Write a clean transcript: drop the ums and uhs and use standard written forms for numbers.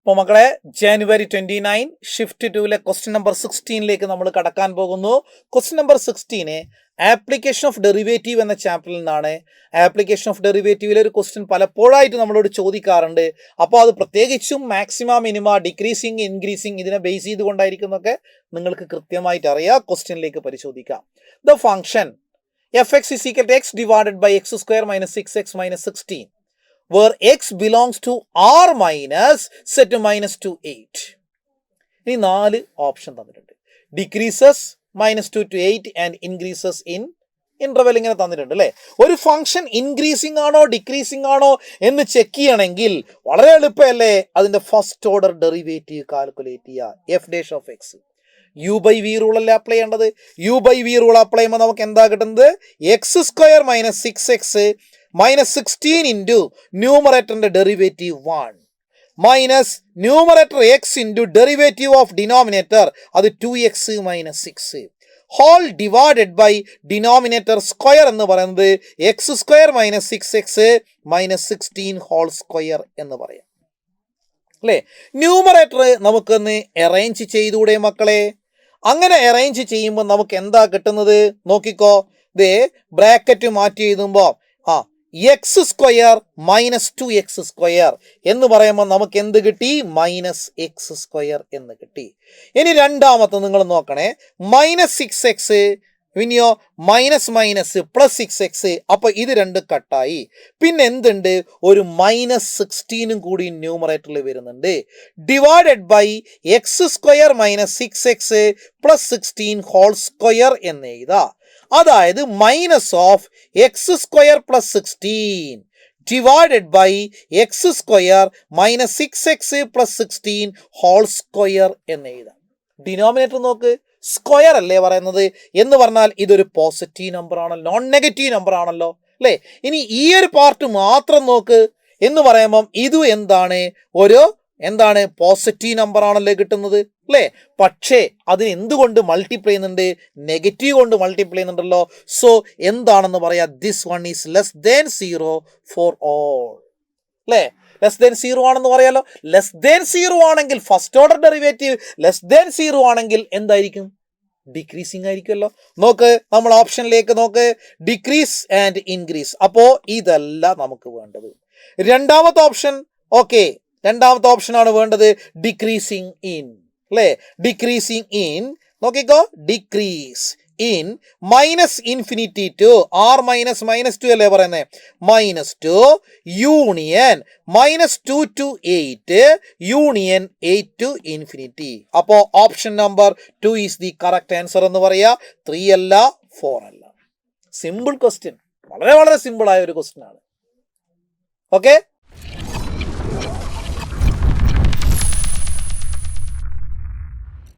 അപ്പോൾ മക്കളെ ജനുവരി 29 shift 2 question number 16 നമ്മൾ കടക്കാൻ പോകുന്നു. Question number 16 application of derivative എന്ന ചാപ്റ്ററിൽ നിന്നാണ്. ആപ്ലിക്കേഷൻ ഓഫ് ഡെറിവേറ്റീവിലെ ഒരു ക്വസ്റ്റ്യൻ പലപ്പോഴായിട്ട് നമ്മളോട് ചോദിക്കാറുണ്ട്. അപ്പോൾ അത് പ്രത്യേകിച്ചും മാക്സിമ മിനിമ ഡിക്രീസിങ് ഇൻക്രീസിങ് ഇതിനെ ബേസ് ചെയ്തുകൊണ്ടായിരിക്കുന്നൊക്കെ നിങ്ങൾക്ക് കൃത്യമായിട്ട് അറിയാം. ക്വസ്റ്റ്യനിലേക്ക് പരിശോധിക്കാം. The function f x is equal to x divided by x square minus 6x minus 16 where x belongs to r minus set to minus 2 8. ഇനി 4 ഓപ്ഷൻ തന്നിട്ടുണ്ട്. Decreases -2 to 8 and increases in interval ഇങ്ങനെ തന്നിട്ടുണ്ട് അല്ലേ. ഒരു function increasing ആണോ decreasing ആണോ എന്ന് check ചെയ്യണമെങ്കിൽ വളരെ എളുപ്പമല്ലേ. അതിന്റെ ഫസ്റ്റ് ഓർഡർ ഡെറിവേറ്റീവ് കാൽക്കുലേറ്റ് ചെയ്യുക. F dash of X U by V rule അല്ലേ അപ്ലൈ ചെയ്യേണ്ടത്. U by V rule apply ചെയ്യുമ്പോൾ നമുക്ക് എന്താ കിട്ടുന്നത്? X square minus 6x minus 16 into ന്യൂമറേറ്ററിന്റെ derivative 1 minus numerator X into derivative of denominator അത് 2x minus 6 whole divided by denominator square എന്ന് പറയുന്നത് X square minus 6x minus 16 whole square എന്ന് പറയാം അല്ലേ. ന്യൂമറേറ്റർ നമുക്കൊന്ന് അറേഞ്ച് ചെയ്തുകൂടെ മക്കളെ? അങ്ങനെ അറേഞ്ച് ചെയ്യുമ്പോൾ നമുക്ക് എന്താ കിട്ടുന്നത് നോക്കിക്കോ. ദേ ബ്രാക്കറ്റ് മാറ്റി എഴുതുമ്പോൾ X square minus 2x square എന്ന് പറയുമ്പോൾ നമുക്ക് എന്ത് കിട്ടി? മൈനസ് എക്സ് സ്ക്വയർ എന്ന് കിട്ടി. ഇനി രണ്ടാമത്തെ നിങ്ങൾ നോക്കണേ. മൈനസ് 6x പിന്നെയോ മൈനസ് മൈനസ് പ്ലസ് 6x. അപ്പൊ ഇത് രണ്ട് കട്ടായി. പിന്നെ എന്തുണ്ട്? ഒരു മൈനസ് 16 കൂടി ന്യൂമറേറ്ററിൽ വരുന്നുണ്ട്. Divided by x square minus 6x plus 16 whole square എന്ന് എഴുതാ. അതായത് minus of x square plus 16 divided by x square minus 6x plus 16 whole square എന്ന് എഴുതാം. ഡിനോമിനേറ്റർ നോക്ക്, സ്ക്വയർ അല്ലേ പറയുന്നത്. എന്ന് പറഞ്ഞാൽ ഇതൊരു പോസിറ്റീവ് നമ്പർ ആണല്ലോ, നോൺ നെഗറ്റീവ് നമ്പർ ആണല്ലോ അല്ലേ. ഇനി ഈ ഒരു പാർട്ട് മാത്രം നോക്ക് എന്ന് പറയുമ്പം ഇതും എന്താണ് പോസിറ്റീവ് നമ്പർ ആണല്ലോ കിട്ടുന്നത് അല്ലേ. പക്ഷേ അതിന് എന്തുകൊണ്ട് മൾട്ടിപ്ലൈ ചെയ്യുന്നുണ്ട്? നെഗറ്റീവ് കൊണ്ട് മൾട്ടിപ്ലൈ ചെയ്യുന്നുണ്ടല്ലോ. സോ എന്താണെന്ന് പറയാ? This one is less than 0 for all അല്ലേ. ലെസ് ദാൻ 0 ആണെന്ന് പറയാലോ. ലെസ് ദാൻ 0 ആണെങ്കിൽ first order derivative less than 0 ആണെങ്കിൽ എന്തായിരിക്കും? ഡിക്രീസിങ് ആയിരിക്കുമല്ലോ. നോക്ക്, നമ്മൾ ഓപ്ഷനിലേക്ക് നോക്ക്. Decrease and increase. അപ്പോ ഇതല്ല നമുക്ക് വേണ്ടത്. രണ്ടാമത്തെ ഓപ്ഷൻ ഓക്കെ, രണ്ടാമത്തെ ഓപ്ഷൻ ആണ് വേണ്ടത്. ഡിക്രീസിങ് ഇൻ അല്ലേ. ഡിക്രീസിങ് ഇൻ നോക്കിക്കോ. Decrease in minus infinity to R minus -2 അല്ലേ പറയുന്നത്. -2 union -2 to 8 union 8 to infinity. അപ്പോൾ option number 2 is the correct answer എന്ന് പറയാ. 3 അല്ല 4 അല്ല. സിമ്പിൾ ക്വസ്റ്റ്യൻ, വളരെ വളരെ സിമ്പിൾ ആയ ഒരു ക്വസ്റ്റ്യൻ ആണ്. ഓക്കെ.